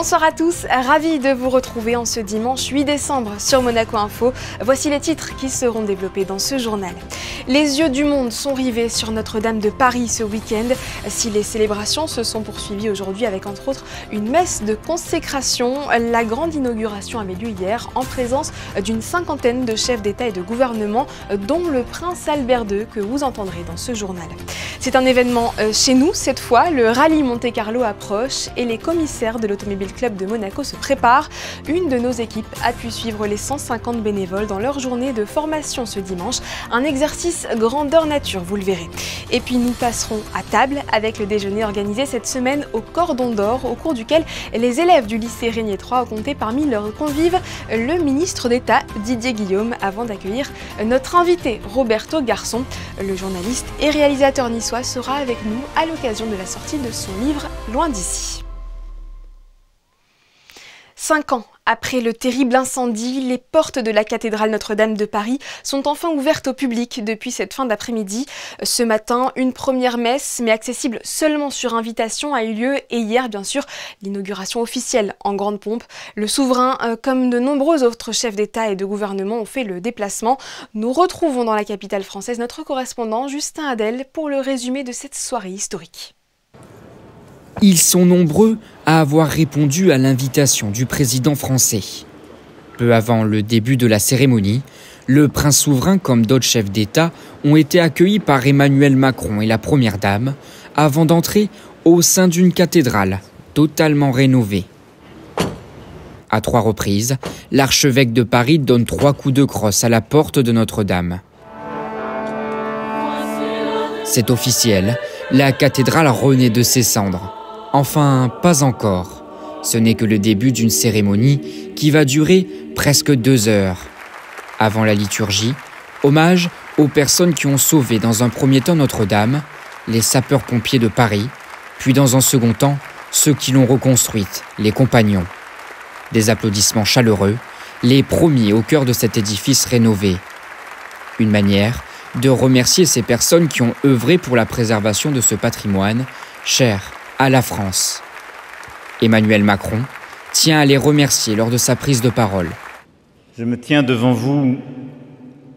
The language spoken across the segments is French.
Bonsoir à tous, ravi de vous retrouver en ce dimanche 8 décembre sur Monaco Info. Voici les titres qui seront développés dans ce journal. Les yeux du monde sont rivés sur Notre-Dame de Paris ce week-end. Si les célébrations se sont poursuivies aujourd'hui avec entre autres une messe de consécration, la grande inauguration avait lieu hier en présence d'une cinquantaine de chefs d'État et de gouvernement, dont le prince Albert II que vous entendrez dans ce journal. C'est un événement chez nous cette fois, le rallye Monte-Carlo approche et les commissaires de l'Automobile Club de Monaco se préparent. Une de nos équipes a pu suivre les 150 bénévoles dans leur journée de formation ce dimanche. Un exercice grandeur nature, vous le verrez. Et puis nous passerons à table avec le déjeuner organisé cette semaine au Cordon d'Or, au cours duquel les élèves du lycée Régnier 3 ont compté parmi leurs convives le ministre d'État Didier Guillaume avant d'accueillir notre invité Roberto Garçon. Le journaliste et réalisateur niçois sera avec nous à l'occasion de la sortie de son livre Loin d'ici. 5 ans après le terrible incendie, les portes de la cathédrale Notre-Dame de Paris sont enfin ouvertes au public depuis cette fin d'après-midi. Ce matin, une première messe, mais accessible seulement sur invitation, a eu lieu et hier, bien sûr, l'inauguration officielle en grande pompe. Le souverain, comme de nombreux autres chefs d'État et de gouvernement, ont fait le déplacement. Nous retrouvons dans la capitale française notre correspondant Justin Adel pour le résumé de cette soirée historique. Ils sont nombreux à avoir répondu à l'invitation du président français. Peu avant le début de la cérémonie, le prince souverain comme d'autres chefs d'État ont été accueillis par Emmanuel Macron et la première dame avant d'entrer au sein d'une cathédrale totalement rénovée. À 3 reprises, l'archevêque de Paris donne 3 coups de crosse à la porte de Notre-Dame. C'est officiel, la cathédrale renaît de ses cendres. Enfin, pas encore. Ce n'est que le début d'une cérémonie qui va durer presque 2 heures. Avant la liturgie, hommage aux personnes qui ont sauvé dans un premier temps Notre-Dame, les sapeurs-pompiers de Paris, puis dans un second temps, ceux qui l'ont reconstruite, les compagnons. Des applaudissements chaleureux, les premiers au cœur de cet édifice rénové. Une manière de remercier ces personnes qui ont œuvré pour la préservation de ce patrimoine cher à la France. Emmanuel Macron tient à les remercier lors de sa prise de parole. Je me tiens devant vous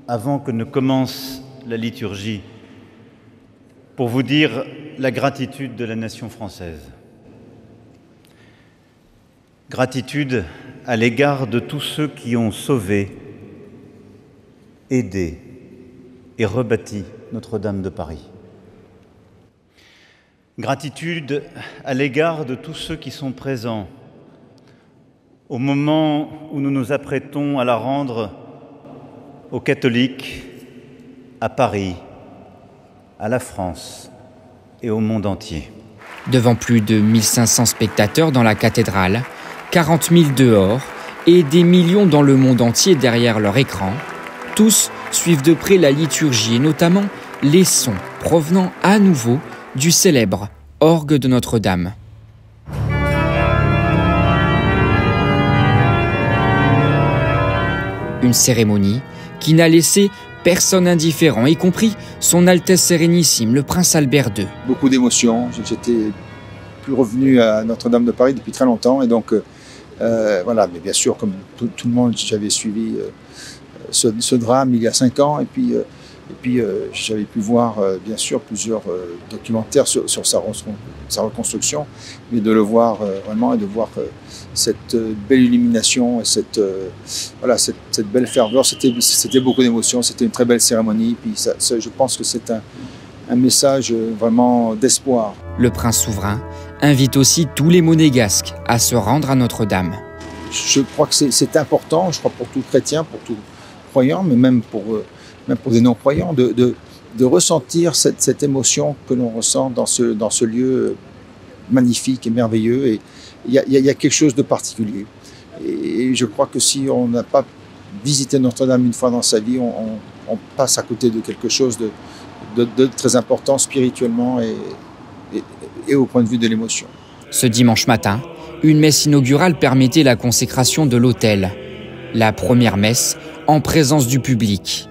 avant que ne commence la liturgie pour vous dire la gratitude de la nation française. Gratitude à l'égard de tous ceux qui ont sauvé, aidé et rebâti Notre-Dame de Paris. Gratitude à l'égard de tous ceux qui sont présents au moment où nous nous apprêtons à la rendre aux catholiques, à Paris, à la France et au monde entier. Devant plus de 1500 spectateurs dans la cathédrale, 40 000 dehors et des millions dans le monde entier derrière leur écran, tous suivent de près la liturgie et notamment les sons provenant à nouveau du célèbre orgue de Notre-Dame. Une cérémonie qui n'a laissé personne indifférent, y compris son Altesse Sérénissime, le prince Albert II. Beaucoup d'émotions, j'étais plus revenu à Notre-Dame de Paris depuis très longtemps et donc voilà, mais bien sûr comme tout le monde j'avais suivi ce drame il y a 5 ans et puis j'avais pu voir bien sûr plusieurs documentaires sur sa reconstruction, mais de le voir vraiment et de voir cette belle illumination et cette belle ferveur, c'était beaucoup d'émotions, c'était une très belle cérémonie, puis je pense que c'est un message vraiment d'espoir. Le prince souverain invite aussi tous les monégasques à se rendre à Notre-Dame. Je crois que c'est important, je crois pour tout chrétien, pour tout croyant, mais même pour des non-croyants, de ressentir cette émotion que l'on ressent dans ce lieu magnifique et merveilleux. Et il y a quelque chose de particulier. Et je crois que si on n'a pas visité Notre-Dame une fois dans sa vie, on passe à côté de quelque chose de très important spirituellement et au point de vue de l'émotion. Ce dimanche matin, une messe inaugurale permettait la consécration de l'autel. La première messe en présence du public.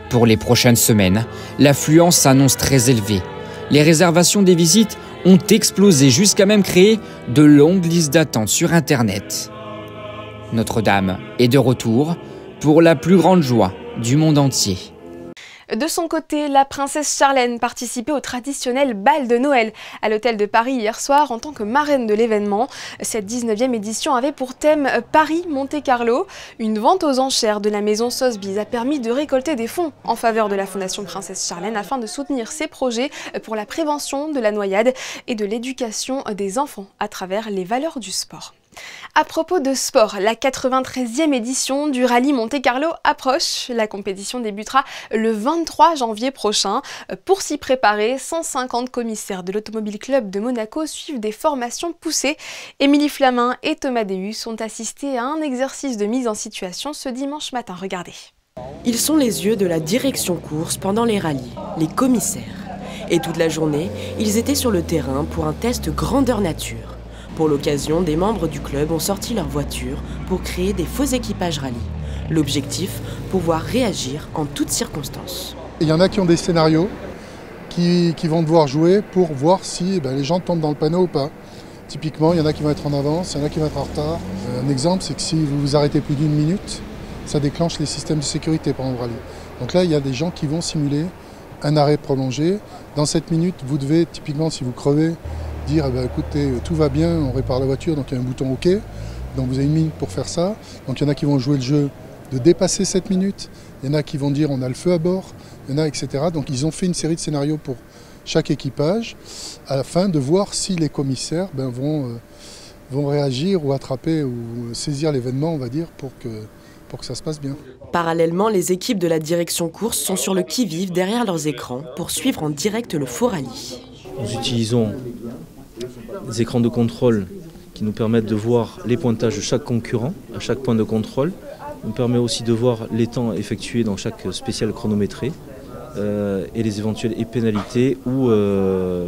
Pour les prochaines semaines, l'affluence s'annonce très élevée. Les réservations des visites ont explosé jusqu'à même créer de longues listes d'attente sur Internet. Notre-Dame est de retour pour la plus grande joie du monde entier. De son côté, la princesse Charlène participait au traditionnel bal de Noël à l'hôtel de Paris hier soir en tant que marraine de l'événement. Cette 19e édition avait pour thème Paris-Monte-Carlo. Une vente aux enchères de la maison Sotheby's a permis de récolter des fonds en faveur de la Fondation Princesse Charlène afin de soutenir ses projets pour la prévention de la noyade et de l'éducation des enfants à travers les valeurs du sport. À propos de sport, la 93e édition du rallye Monte-Carlo approche. La compétition débutera le 23 janvier prochain. Pour s'y préparer, 150 commissaires de l'Automobile Club de Monaco suivent des formations poussées. Émilie Flamin et Thomas Deus ont assisté à un exercice de mise en situation ce dimanche matin. Regardez. Ils sont les yeux de la direction course pendant les rallyes, les commissaires. Et toute la journée, ils étaient sur le terrain pour un test grandeur nature. Pour l'occasion, des membres du club ont sorti leur voiture pour créer des faux équipages rallye. L'objectif, pouvoir réagir en toutes circonstances. Il y en a qui ont des scénarios qui vont devoir jouer pour voir si les gens tombent dans le panneau ou pas. Typiquement, il y en a qui vont être en avance, il y en a qui vont être en retard. Un exemple, c'est que si vous vous arrêtez plus d'une minute, ça déclenche les systèmes de sécurité pendant le rallye. Donc là, il y a des gens qui vont simuler un arrêt prolongé. Dans cette minute, vous devez, typiquement, si vous crevez, dire écoutez, tout va bien, on répare la voiture, donc il y a un bouton OK. Donc vous avez une minute pour faire ça. Donc il y en a qui vont jouer le jeu de dépasser cette minute. Il y en a qui vont dire on a le feu à bord. Il y en a, etc. Donc ils ont fait une série de scénarios pour chaque équipage afin de voir si les commissaires vont réagir ou attraper ou saisir l'événement, on va dire, pour que ça se passe bien. Parallèlement, les équipes de la direction course sont sur le qui-vive derrière leurs écrans pour suivre en direct le faux rallye. Nous utilisons des écrans de contrôle qui nous permettent de voir les pointages de chaque concurrent à chaque point de contrôle. Nous permet aussi de voir les temps effectués dans chaque spécial chronométré et les éventuelles pénalités ou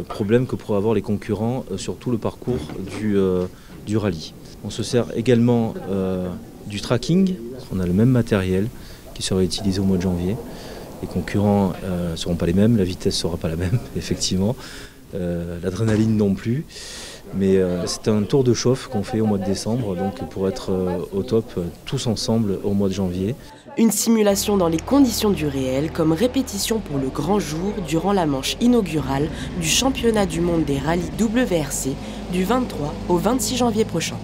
problèmes que pourraient avoir les concurrents sur tout le parcours du rallye. On se sert également du tracking. On a le même matériel qui sera utilisé au mois de janvier. Les concurrents ne seront pas les mêmes, la vitesse ne sera pas la même, effectivement. L'adrénaline non plus, mais c'est un tour de chauffe qu'on fait au mois de décembre, donc pour être au top tous ensemble au mois de janvier. Une simulation dans les conditions du réel comme répétition pour le grand jour durant la manche inaugurale du championnat du monde des rallyes WRC du 23 au 26 janvier prochain.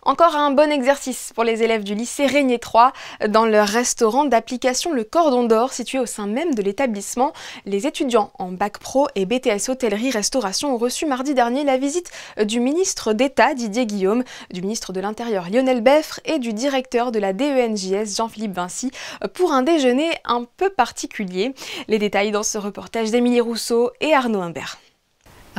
Encore un bon exercice pour les élèves du lycée Régnier 3. Dans leur restaurant d'application Le Cordon d'Or, situé au sein même de l'établissement, les étudiants en bac pro et BTS hôtellerie-restauration ont reçu mardi dernier la visite du ministre d'État Didier Guillaume, du ministre de l'Intérieur Lionel Beffre et du directeur de la DENJS Jean-Philippe Vinci pour un déjeuner un peu particulier. Les détails dans ce reportage d'Émilie Rousseau et Arnaud Imbert.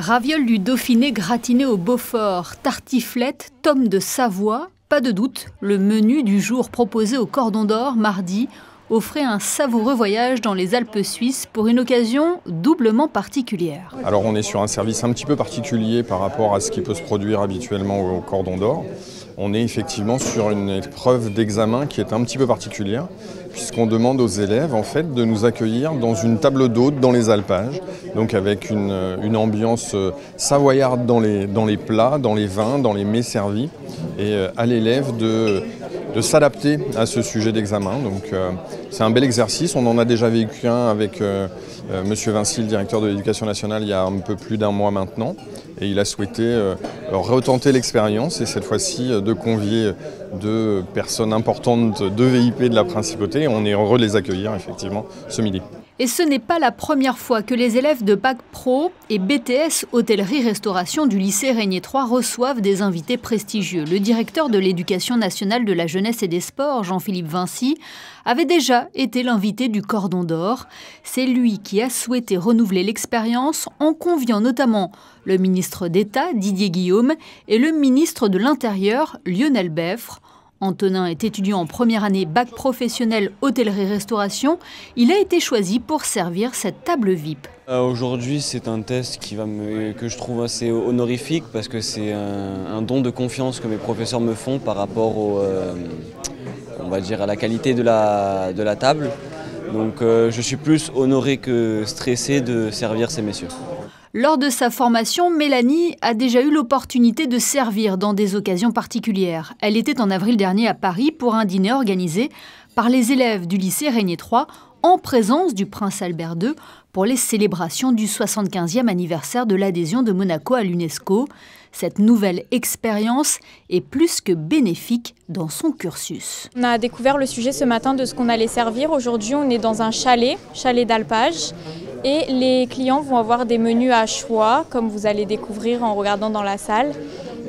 Ravioles du Dauphiné gratinées au Beaufort, tartiflette, tome de Savoie, pas de doute, le menu du jour proposé au Cordon d'Or mardi offrait un savoureux voyage dans les Alpes suisses pour une occasion doublement particulière. Alors on est sur un service un petit peu particulier par rapport à ce qui peut se produire habituellement au Cordon d'Or. On est effectivement sur une épreuve d'examen qui est un petit peu particulière, puisqu'on demande aux élèves en fait de nous accueillir dans une table d'hôte dans les alpages, donc avec une ambiance savoyarde dans les plats, dans les vins, dans les mets servis, et à l'élève de s'adapter à ce sujet d'examen. Donc c'est un bel exercice, on en a déjà vécu un avec Monsieur Vinci, le directeur de l'Éducation nationale, il y a un peu plus d'un mois maintenant. Et il a souhaité retenter l'expérience et cette fois-ci de convier deux personnes importantes de VIP de la Principauté. On est heureux de les accueillir effectivement ce midi. Et ce n'est pas la première fois que les élèves de Bac Pro et BTS hôtellerie-restauration du lycée Régnier 3 reçoivent des invités prestigieux. Le directeur de l'Éducation nationale de la jeunesse et des sports, Jean-Philippe Vinci, avait déjà été l'invité du Cordon d'Or. C'est lui qui a souhaité renouveler l'expérience en conviant notamment le ministre d'État, Didier Guillaume, et le ministre de l'Intérieur, Lionel Beffre. Antonin est étudiant en première année bac professionnel hôtellerie-restauration. Il a été choisi pour servir cette table VIP. Aujourd'hui, c'est un test que je trouve assez honorifique parce que c'est un don de confiance que mes professeurs me font par rapport on va dire, à la qualité de la table. Donc je suis plus honoré que stressé de servir ces messieurs. Lors de sa formation, Mélanie a déjà eu l'opportunité de servir dans des occasions particulières. Elle était en avril dernier à Paris pour un dîner organisé par les élèves du lycée Régnier 3 en présence du prince Albert II pour les célébrations du 75e anniversaire de l'adhésion de Monaco à l'UNESCO. Cette nouvelle expérience est plus que bénéfique dans son cursus. On a découvert le sujet ce matin de ce qu'on allait servir. Aujourd'hui, on est dans un chalet d'alpage. Et les clients vont avoir des menus à choix, comme vous allez découvrir en regardant dans la salle.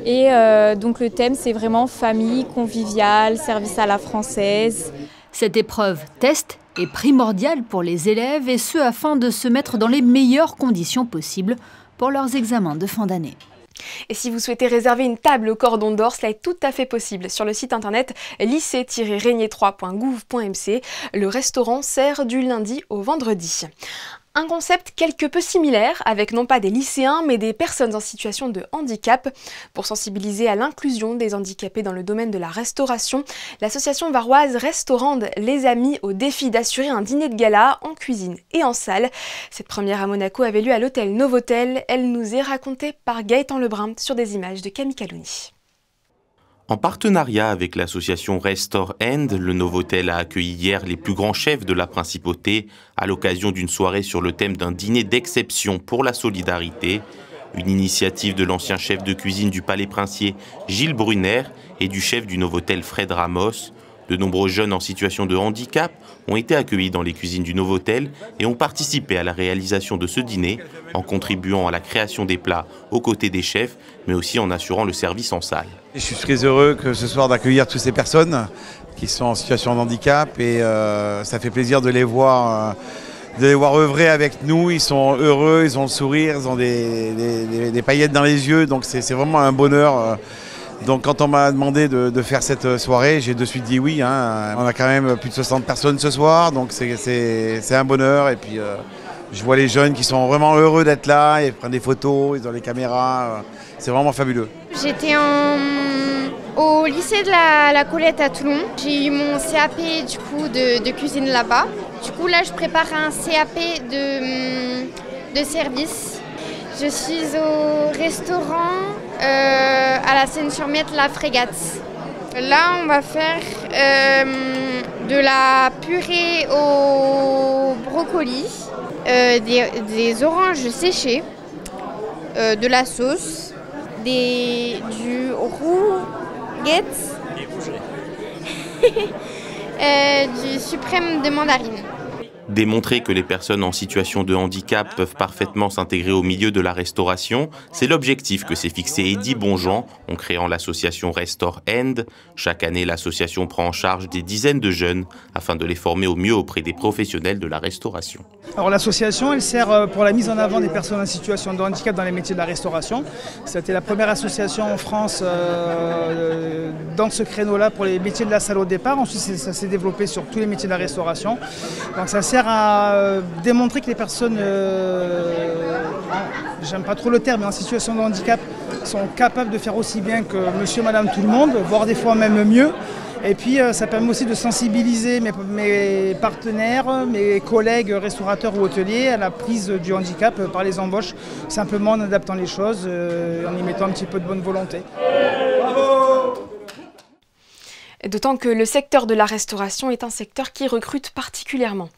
Et donc le thème, c'est vraiment famille, convivial, service à la française. Cette épreuve test est primordiale pour les élèves, et ce afin de se mettre dans les meilleures conditions possibles pour leurs examens de fin d'année. Et si vous souhaitez réserver une table au cordon d'or, cela est tout à fait possible. Sur le site internet lycée-régnier3.gouv.mc, le restaurant sert du lundi au vendredi. Un concept quelque peu similaire, avec non pas des lycéens, mais des personnes en situation de handicap. Pour sensibiliser à l'inclusion des handicapés dans le domaine de la restauration, l'association varoise Restaurande les a mis au défi d'assurer un dîner de gala en cuisine et en salle. Cette première à Monaco avait lieu à l'hôtel Novotel. Elle nous est racontée par Gaëtan Lebrun sur des images de Camille Calouni. En partenariat avec l'association Restore End, le Novotel a accueilli hier les plus grands chefs de la principauté à l'occasion d'une soirée sur le thème d'un dîner d'exception pour la solidarité, une initiative de l'ancien chef de cuisine du Palais Princier Gilles Brunner et du chef du Novotel Fred Ramos. De nombreux jeunes en situation de handicap ont été accueillis dans les cuisines du Novotel et ont participé à la réalisation de ce dîner en contribuant à la création des plats aux côtés des chefs, mais aussi en assurant le service en salle. Je suis très heureux que ce soir d'accueillir toutes ces personnes qui sont en situation de handicap, et ça fait plaisir de les voir œuvrer avec nous. Ils sont heureux, ils ont le sourire, ils ont des paillettes dans les yeux, donc c'est vraiment un bonheur. Donc quand on m'a demandé de faire cette soirée, j'ai de suite dit oui. On a quand même plus de 60 personnes ce soir, donc c'est un bonheur. Et puis je vois les jeunes qui sont vraiment heureux d'être là, ils prennent des photos, ils ont les caméras, c'est vraiment fabuleux. J'étais au lycée de la Colette à Toulon. J'ai eu mon CAP du coup de cuisine là-bas. Du coup là je prépare un CAP de service. Je suis au restaurant à la Seine-sur-Mette, la Frégate. Là, on va faire de la purée au brocoli, des oranges séchées, de la sauce, du rouget, du suprême de mandarine. Démontrer que les personnes en situation de handicap peuvent parfaitement s'intégrer au milieu de la restauration, c'est l'objectif que s'est fixé Eddy Bonjean en créant l'association Restore End. Chaque année, l'association prend en charge des dizaines de jeunes afin de les former au mieux auprès des professionnels de la restauration. Alors l'association, elle sert pour la mise en avant des personnes en situation de handicap dans les métiers de la restauration. C'était la première association en France dans ce créneau-là pour les métiers de la salle au départ. Ensuite, ça s'est développé sur tous les métiers de la restauration. Donc ça sert à démontrer que les personnes, j'aime pas trop le terme, mais en situation de handicap, sont capables de faire aussi bien que monsieur, madame, tout le monde, voire des fois même mieux. Et puis ça permet aussi de sensibiliser mes partenaires, mes collègues restaurateurs ou hôteliers à la prise du handicap par les embauches, simplement en adaptant les choses, en y mettant un petit peu de bonne volonté. D'autant que le secteur de la restauration est un secteur qui recrute particulièrement.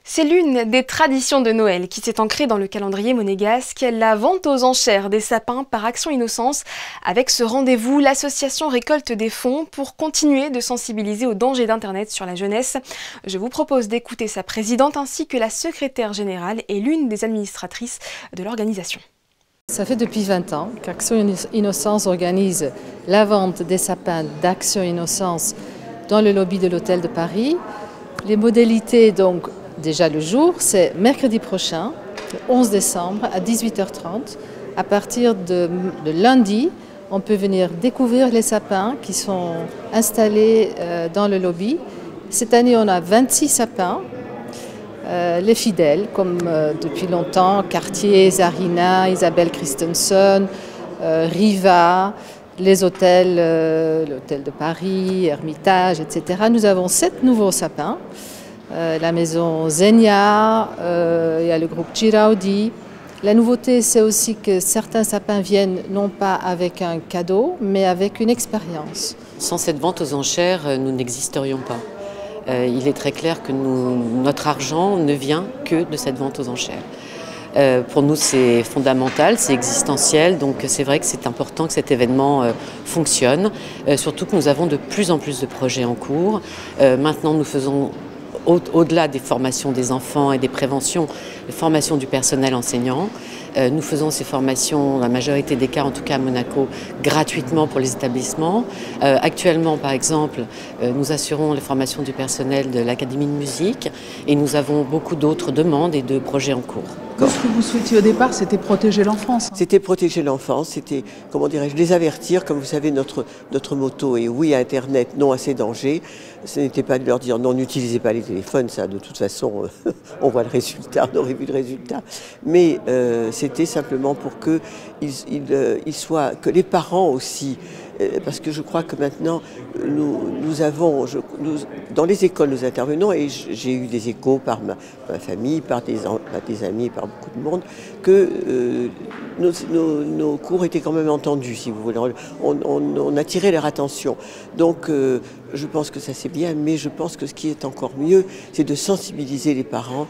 C'est l'une des traditions de Noël qui s'est ancrée dans le calendrier monégasque, la vente aux enchères des sapins par Action Innocence. Avec ce rendez-vous, l'association récolte des fonds pour continuer de sensibiliser aux dangers d'Internet sur la jeunesse. Je vous propose d'écouter sa présidente ainsi que la secrétaire générale et l'une des administratrices de l'organisation. Ça fait depuis 20 ans qu'Action Innocence organise la vente des sapins d'Action Innocence dans le lobby de l'hôtel de Paris. Les modalités, donc, déjà le jour, c'est mercredi prochain, le 11 décembre à 18h30. À partir de lundi, on peut venir découvrir les sapins qui sont installés dans le lobby. Cette année, on a 26 sapins. Les fidèles, comme depuis longtemps, Cartier, Zarina, Isabelle Christensen, Riva, les hôtels, l'hôtel de Paris, Hermitage, etc. Nous avons 7 nouveaux sapins. La maison Zenia, il y a le groupe Giraudi, La nouveauté, c'est aussi que certains sapins viennent non pas avec un cadeau, mais avec une expérience. Sans cette vente aux enchères, nous n'existerions pas. Il est très clair que notre argent ne vient que de cette vente aux enchères. Pour nous, c'est fondamental, c'est existentiel, donc c'est vrai que c'est important que cet événement fonctionne, surtout que nous avons de plus en plus de projets en cours. Maintenant, nous faisons, au-delà des formations des enfants et des préventions, les formations du personnel enseignant. Nous faisons ces formations, la majorité des cas, en tout cas à Monaco, gratuitement pour les établissements. Actuellement, par exemple, nous assurons les formations du personnel de l'Académie de musique et nous avons beaucoup d'autres demandes et de projets en cours. Ce que vous souhaitiez au départ, c'était protéger l'enfance. C'était protéger l'enfance, c'était, comment dirais-je, les avertir. Comme vous savez, notre motto est oui à Internet, non à ses dangers. Ce n'était pas de leur dire non, n'utilisez pas les téléphones, ça de toute façon, on voit le résultat, on aurait vu le résultat. Mais c'était simplement pour que les parents aussi, parce que je crois que maintenant, nous avons, dans les écoles nous intervenons, et j'ai eu des échos par ma famille, par des amis, par beaucoup de monde, que nos cours étaient quand même entendus, si vous voulez. On attirait leur attention. Donc je pense que ça c'est bien, mais je pense que ce qui est encore mieux, c'est de sensibiliser les parents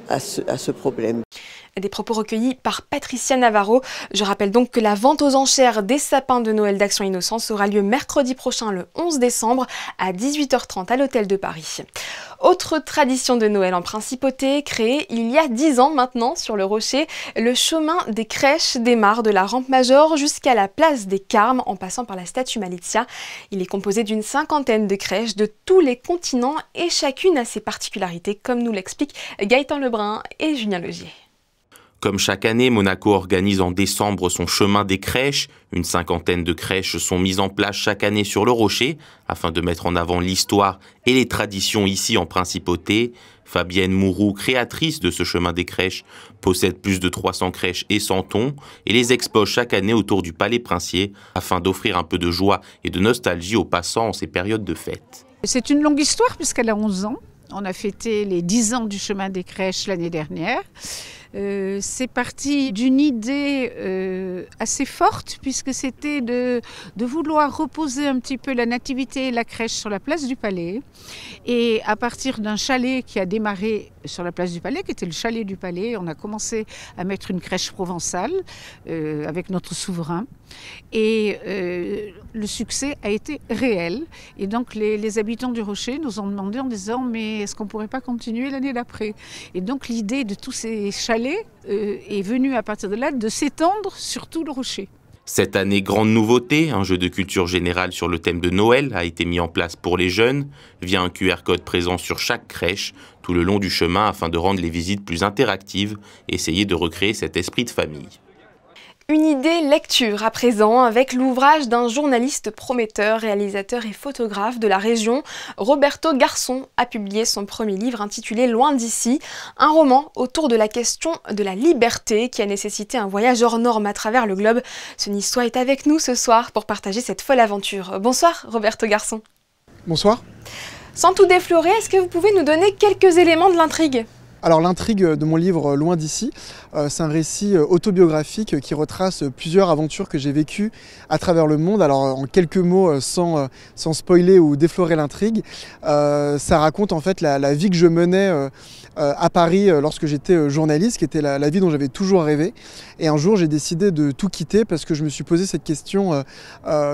à ce problème. Des propos recueillis par Patricia Navarro. Je rappelle donc que la vente aux enchères des sapins de Noël d'Action Innocence aura lieu mercredi prochain, le 11 décembre, à 18h30 à l'Hôtel de Paris. Autre tradition de Noël en principauté, créée il y a 10 ans maintenant sur le Rocher, le chemin des crèches démarre de la rampe Major jusqu'à la place des Carmes en passant par la statue Malizia. Il est composé d'une 50aine de crèches de tous les continents et chacune a ses particularités, comme nous l'expliquent Gaëtan Lebrun et Julien Legier. Comme chaque année, Monaco organise en décembre son chemin des crèches. Une 50aine de crèches sont mises en place chaque année sur le Rocher afin de mettre en avant l'histoire et les traditions ici en principauté. Fabienne Mourou, créatrice de ce chemin des crèches, possède plus de 300 crèches et santons et les expose chaque année autour du Palais Princier afin d'offrir un peu de joie et de nostalgie aux passants en ces périodes de fête. C'est une longue histoire puisqu'elle a 11 ans. On a fêté les 10 ans du chemin des crèches l'année dernière. C'est parti d'une idée assez forte puisque c'était de vouloir reposer un petit peu la nativité et la crèche sur la place du Palais. Et à partir d'un chalet qui a démarré sur la place du Palais, qui était le chalet du Palais, on a commencé à mettre une crèche provençale avec notre souverain. Et le succès a été réel. Et donc les habitants du Rocher nous ont demandé en disant « mais est-ce qu'on ne pourrait pas continuer l'année d'après ?» Et donc l'idée de tous ces chalets est venue à partir de là de s'étendre sur tout le Rocher. Cette année, grande nouveauté, un jeu de culture générale sur le thème de Noël a été mis en place pour les jeunes via un QR code présent sur chaque crèche tout le long du chemin afin de rendre les visites plus interactives et essayer de recréer cet esprit de famille. Une idée lecture à présent avec l'ouvrage d'un journaliste prometteur, réalisateur et photographe de la région. Roberto Garçon a publié son premier livre intitulé Loin d'ici, un roman autour de la question de la liberté qui a nécessité un voyage hors norme à travers le globe. Ce Niçois est avec nous ce soir pour partager cette folle aventure. Bonsoir Roberto Garçon. Bonsoir. Sans tout déflorer, est-ce que vous pouvez nous donner quelques éléments de l'intrigue ? Alors l'intrigue de mon livre Loin d'ici, c'est un récit autobiographique qui retrace plusieurs aventures que j'ai vécues à travers le monde. Alors en quelques mots, sans spoiler ou déflorer l'intrigue, ça raconte en fait la vie que je menais à Paris lorsque j'étais journaliste, qui était la vie dont j'avais toujours rêvé. Et un jour j'ai décidé de tout quitter parce que je me suis posé cette question,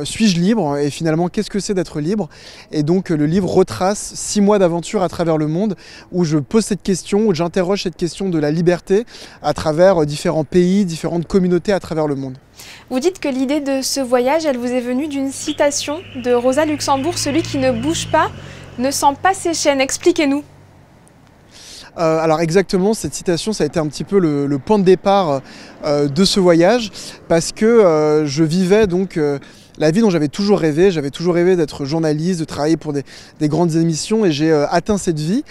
suis-je libre ? Et finalement, qu'est-ce que c'est d'être libre ? Et donc le livre retrace 6 mois d'aventure à travers le monde où je pose cette question, où j'interroge cette question de la liberté à travers différents pays, différentes communautés à travers le monde. Vous dites que l'idée de ce voyage, elle vous est venue d'une citation de Rosa Luxembourg, celui qui ne bouge pas ne sent pas ses chaînes. Expliquez-nous. Alors exactement, cette citation, ça a été un petit peu le point de départ de ce voyage parce que je vivais donc la vie dont j'avais toujours rêvé d'être journaliste, de travailler pour des grandes émissions et j'ai atteint cette vie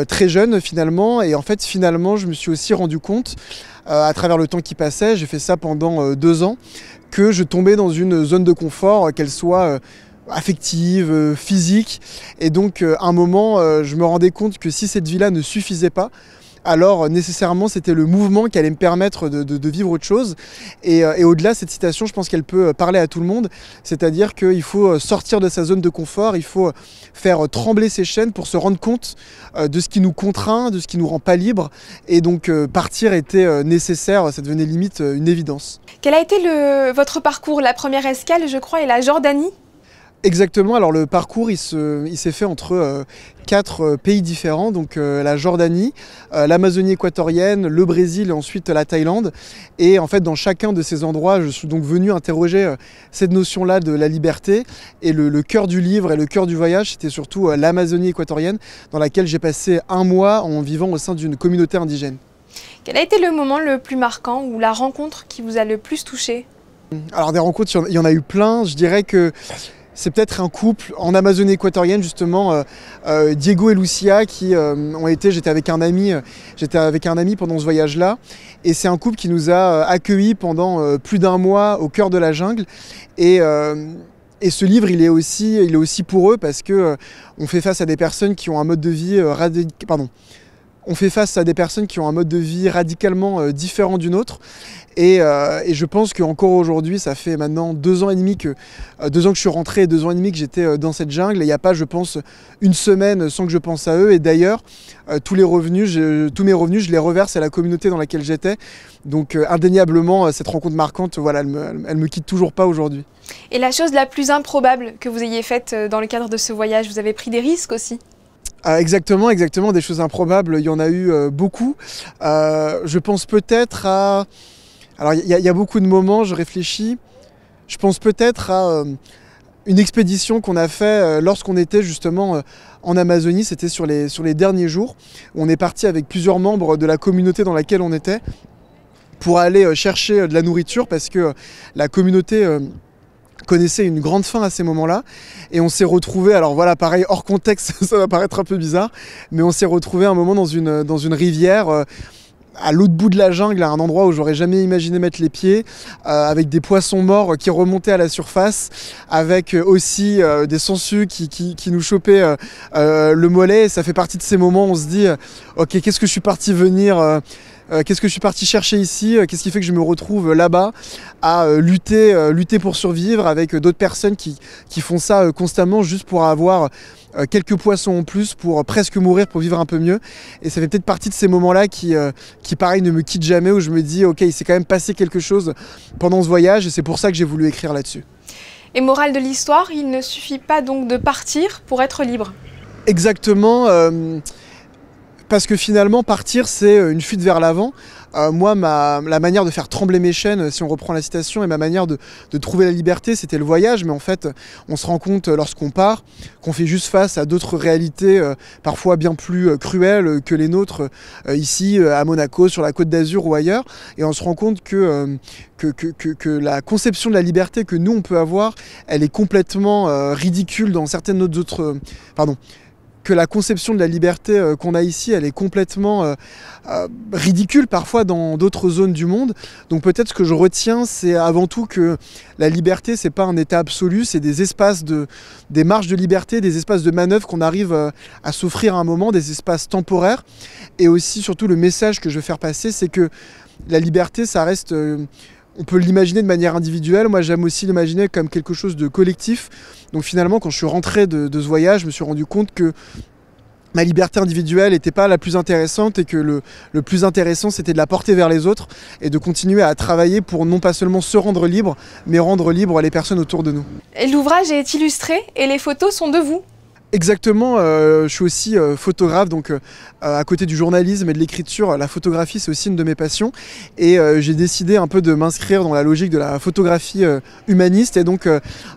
très jeune finalement et en fait finalement je me suis aussi rendu compte à travers le temps qui passait, j'ai fait ça pendant 2 ans, que je tombais dans une zone de confort, qu'elle soit affective, physique et donc à un moment je me rendais compte que si cette vie-là ne suffisait pas, alors nécessairement c'était le mouvement qui allait me permettre de vivre autre chose. Et au-delà, cette citation, je pense qu'elle peut parler à tout le monde, c'est-à-dire qu'il faut sortir de sa zone de confort, il faut faire trembler ses chaînes pour se rendre compte de ce qui nous contraint, de ce qui nous rend pas libre, et donc partir était nécessaire, ça devenait limite une évidence. Quel a été votre parcours? La première escale, je crois, est la Jordanie? Exactement, alors le parcours il s'est fait entre 4 pays différents, donc la Jordanie, l'Amazonie équatorienne, le Brésil et ensuite la Thaïlande. Et en fait dans chacun de ces endroits je suis donc venu interroger cette notion-là de la liberté, et le cœur du livre et le cœur du voyage c'était surtout l'Amazonie équatorienne, dans laquelle j'ai passé 1 mois en vivant au sein d'une communauté indigène. Quel a été le moment le plus marquant ou la rencontre qui vous a le plus touché? Alors des rencontres, il y en a eu plein, je dirais que c'est peut-être un couple en Amazonie équatorienne justement, Diego et Lucia qui ont été, j'étais avec un ami pendant ce voyage-là, et c'est un couple qui nous a accueillis pendant plus d'1 mois au cœur de la jungle, et ce livre il est aussi pour eux parce que on fait face à des personnes qui ont un mode de vie radicalement différent du nôtre. Et je pense qu'encore aujourd'hui, ça fait maintenant 2 ans et demi que je suis rentré, et 2 ans et demi que j'étais dans cette jungle. Et il n'y a pas, je pense, une semaine sans que je pense à eux. Et d'ailleurs, tous mes revenus, je les reverse à la communauté dans laquelle j'étais. Donc indéniablement, cette rencontre marquante, voilà, elle me quitte toujours pas aujourd'hui. Et la chose la plus improbable que vous ayez faite dans le cadre de ce voyage, vous avez pris des risques aussi? Exactement, des choses improbables, il y en a eu beaucoup. Je pense peut-être à... Alors il y a beaucoup de moments, je réfléchis. Je pense peut-être à une expédition qu'on a fait lorsqu'on était justement en Amazonie, c'était sur les derniers jours. On est parti avec plusieurs membres de la communauté dans laquelle on était pour aller chercher de la nourriture, parce que la communauté connaissait une grande faim à ces moments-là, et on s'est retrouvé, alors voilà, pareil, hors contexte, ça va paraître un peu bizarre, mais on s'est retrouvé un moment dans une rivière à l'autre bout de la jungle, à un endroit où j'aurais jamais imaginé mettre les pieds, avec des poissons morts qui remontaient à la surface, avec aussi des sangsues qui nous chopaient le mollet. Et ça fait partie de ces moments où on se dit ok, qu'est-ce que je suis parti qu'est-ce que je suis parti chercher ici? Qu'est-ce qui fait que je me retrouve là-bas à lutter pour survivre avec d'autres personnes qui font ça constamment juste pour avoir quelques poissons en plus, pour presque mourir, pour vivre un peu mieux. Et ça fait peut-être partie de ces moments-là qui pareil, ne me quittent jamais, où je me dis ok, il s'est quand même passé quelque chose pendant ce voyage, et c'est pour ça que j'ai voulu écrire là-dessus. Et morale de l'histoire, il ne suffit pas donc de partir pour être libre? Exactement. Parce que finalement, partir, c'est une fuite vers l'avant. Moi, la manière de faire trembler mes chaînes, si on reprend la citation, et ma manière de trouver la liberté, c'était le voyage. Mais en fait, on se rend compte lorsqu'on part qu'on fait juste face à d'autres réalités, parfois bien plus cruelles que les nôtres, ici, à Monaco, sur la Côte d'Azur ou ailleurs. Et on se rend compte que la conception de la liberté que nous, on peut avoir, elle est complètement ridicule dans certaines autres... que la conception de la liberté qu'on a ici, elle est complètement ridicule parfois dans d'autres zones du monde. Donc peut-être ce que je retiens, c'est avant tout que la liberté, c'est pas un état absolu, c'est des espaces des marges de liberté, des espaces de manœuvre qu'on arrive à s'offrir à un moment, des espaces temporaires. Et aussi, surtout, le message que je veux faire passer, c'est que la liberté, ça reste... on peut l'imaginer de manière individuelle, moi j'aime aussi l'imaginer comme quelque chose de collectif. Donc finalement, quand je suis rentré de ce voyage, je me suis rendu compte que ma liberté individuelle n'était pas la plus intéressante, et que le plus intéressant, c'était de la porter vers les autres et de continuer à travailler pour non pas seulement se rendre libre, mais rendre libre les personnes autour de nous. L'ouvrage est illustré et les photos sont de vous? Exactement, je suis aussi photographe, donc à côté du journalisme et de l'écriture, la photographie c'est aussi une de mes passions, et j'ai décidé un peu de m'inscrire dans la logique de la photographie humaniste, et donc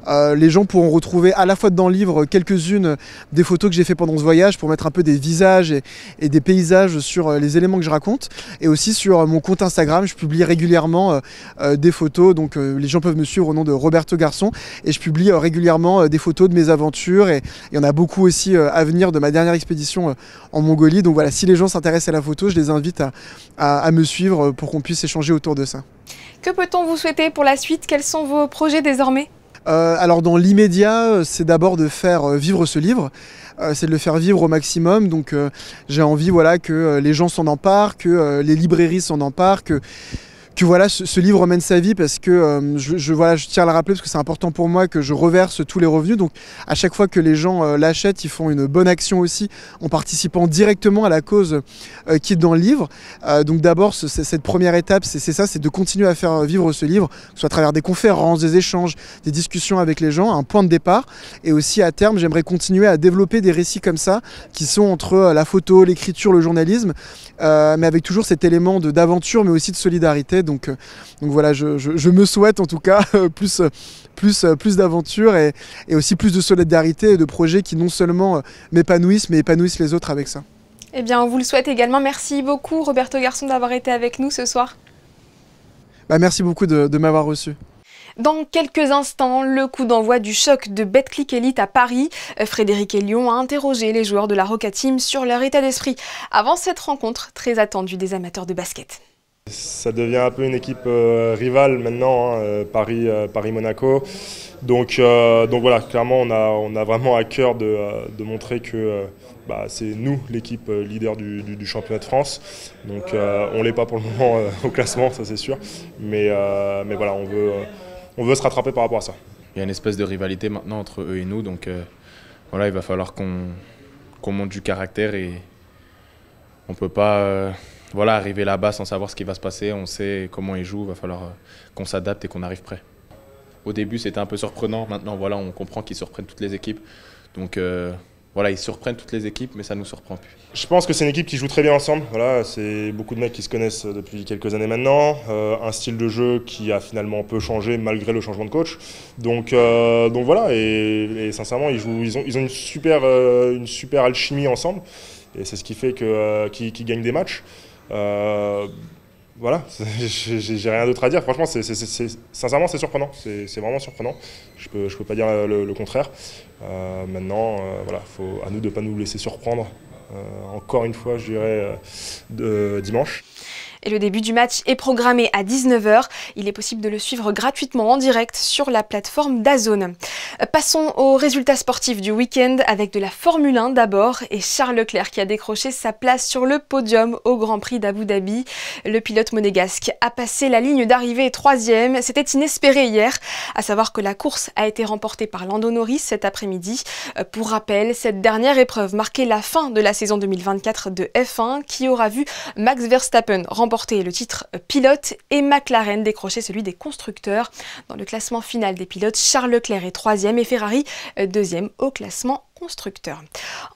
les gens pourront retrouver à la fois dans le livre quelques-unes des photos que j'ai fait pendant ce voyage pour mettre un peu des visages et des paysages sur les éléments que je raconte, et aussi sur mon compte Instagram, je publie régulièrement des photos, donc les gens peuvent me suivre au nom de Roberto Garçon, et je publie régulièrement des photos de mes aventures, et il y en a beaucoup aussi à venir de ma dernière expédition en Mongolie. Donc voilà, si les gens s'intéressent à la photo, je les invite à me suivre pour qu'on puisse échanger autour de ça. Que peut-on vous souhaiter pour la suite? Quels sont vos projets désormais? Alors dans l'immédiat, c'est d'abord de faire vivre ce livre. c'est de le faire vivre au maximum. Donc j'ai envie voilà, que les gens s'en emparent, que les librairies s'en emparent, que voilà, ce livre mène sa vie parce que je tiens à le rappeler parce que c'est important pour moi que je reverse tous les revenus. Donc à chaque fois que les gens l'achètent, ils font une bonne action aussi en participant directement à la cause qui est dans le livre. Donc d'abord, cette première étape, c'est ça, c'est de continuer à faire vivre ce livre, que ce soit à travers des conférences, des échanges, des discussions avec les gens, un point de départ. Et aussi à terme, j'aimerais continuer à développer des récits comme ça, qui sont entre la photo, l'écriture, le journalisme, mais avec toujours cet élément d'aventure, mais aussi de solidarité. Donc voilà, je me souhaite en tout cas plus d'aventure et aussi plus de solidarité et de projets qui non seulement m'épanouissent, mais épanouissent les autres avec ça. Eh bien, on vous le souhaite également. Merci beaucoup, Roberto Garçon, d'avoir été avec nous ce soir. Merci beaucoup de m'avoir reçu. Dans quelques instants, le coup d'envoi du choc de Betclic Elite à Paris. Frédéric Elion a interrogé les joueurs de la Roca Team sur leur état d'esprit avant cette rencontre très attendue des amateurs de basket. Ça devient un peu une équipe rivale maintenant, hein, Paris-Monaco. Donc voilà, clairement on a vraiment à cœur de montrer que c'est nous l'équipe leader du championnat de France. Donc on ne l'est pas pour le moment au classement, ça c'est sûr. Mais voilà, on veut se rattraper par rapport à ça. Il y a une espèce de rivalité maintenant entre eux et nous. Donc voilà, il va falloir qu'on monte du caractère et on ne peut pas... Voilà, arriver là-bas sans savoir ce qui va se passer, on sait comment ils jouent, il va falloir qu'on s'adapte et qu'on arrive prêt. Au début, c'était un peu surprenant, maintenant voilà, on comprend qu'ils surprennent toutes les équipes. Donc voilà, ils surprennent toutes les équipes, mais ça ne nous surprend plus. Je pense que c'est une équipe qui joue très bien ensemble. Voilà, c'est beaucoup de mecs qui se connaissent depuis quelques années maintenant. Un style de jeu qui a finalement peu changé malgré le changement de coach. Donc voilà, et sincèrement, ils ont une super alchimie ensemble. Et c'est ce qui fait qu'ils gagnent des matchs. Voilà, j'ai rien d'autre à dire. Franchement, sincèrement, c'est surprenant. C'est vraiment surprenant. Je peux pas dire le contraire. Maintenant, voilà, faut à nous de ne pas nous laisser surprendre. Encore une fois, je dirais dimanche. Et le début du match est programmé à 19 h. Il est possible de le suivre gratuitement en direct sur la plateforme DAZN. Passons aux résultats sportifs du week-end avec de la Formule 1 d'abord et Charles Leclerc qui a décroché sa place sur le podium au Grand Prix d'Abu Dhabi. Le pilote monégasque a passé la ligne d'arrivée 3e. C'était inespéré hier, à savoir que la course a été remportée par Lando Norris cet après-midi. Pour rappel, cette dernière épreuve marquait la fin de la saison 2024 de F1 qui aura vu Max Verstappen remporter le titre pilote et McLaren décrocher celui des constructeurs. Dans le classement final des pilotes, Charles Leclerc est 3e et Ferrari 2e au classement constructeur.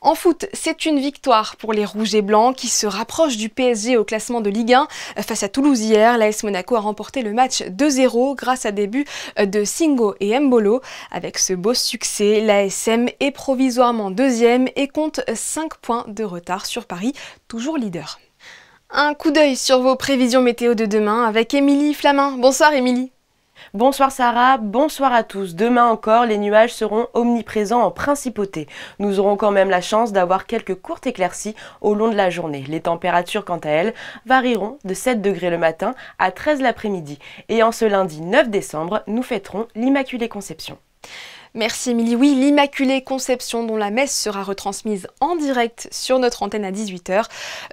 En foot, c'est une victoire pour les Rouges et Blancs qui se rapprochent du PSG au classement de Ligue 1. Face à Toulouse hier, l'AS Monaco a remporté le match 2-0 grâce à des buts de Singo et Mbolo. Avec ce beau succès, l'ASM est provisoirement 2e et compte 5 points de retard sur Paris, toujours leader. Un coup d'œil sur vos prévisions météo de demain avec Émilie Flamin. Bonsoir Émilie. Bonsoir Sarah, bonsoir à tous. Demain encore, les nuages seront omniprésents en principauté. Nous aurons quand même la chance d'avoir quelques courtes éclaircies au long de la journée. Les températures, quant à elles, varieront de 7 degrés le matin à 13 l'après-midi. Et en ce lundi 9 décembre, nous fêterons l'Immaculée Conception. Merci Émilie. Oui, l'Immaculée Conception dont la messe sera retransmise en direct sur notre antenne à 18 h.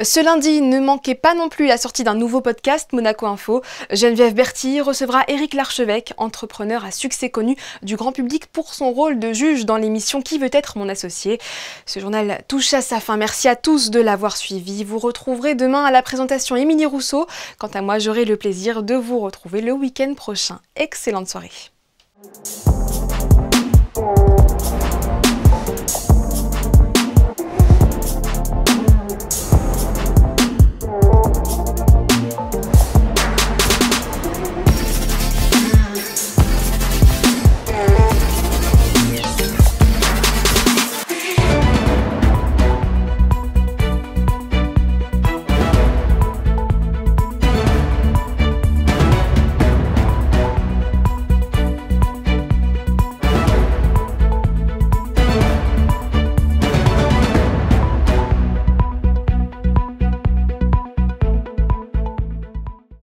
Ce lundi, ne manquez pas non plus la sortie d'un nouveau podcast Monaco Info. Geneviève Berthy recevra Éric Larchevêque, entrepreneur à succès connu du grand public pour son rôle de juge dans l'émission Qui veut être mon associé. Ce journal touche à sa fin. Merci à tous de l'avoir suivi. Vous retrouverez demain à la présentation Émilie Rousseau. Quant à moi, j'aurai le plaisir de vous retrouver le week-end prochain. Excellente soirée.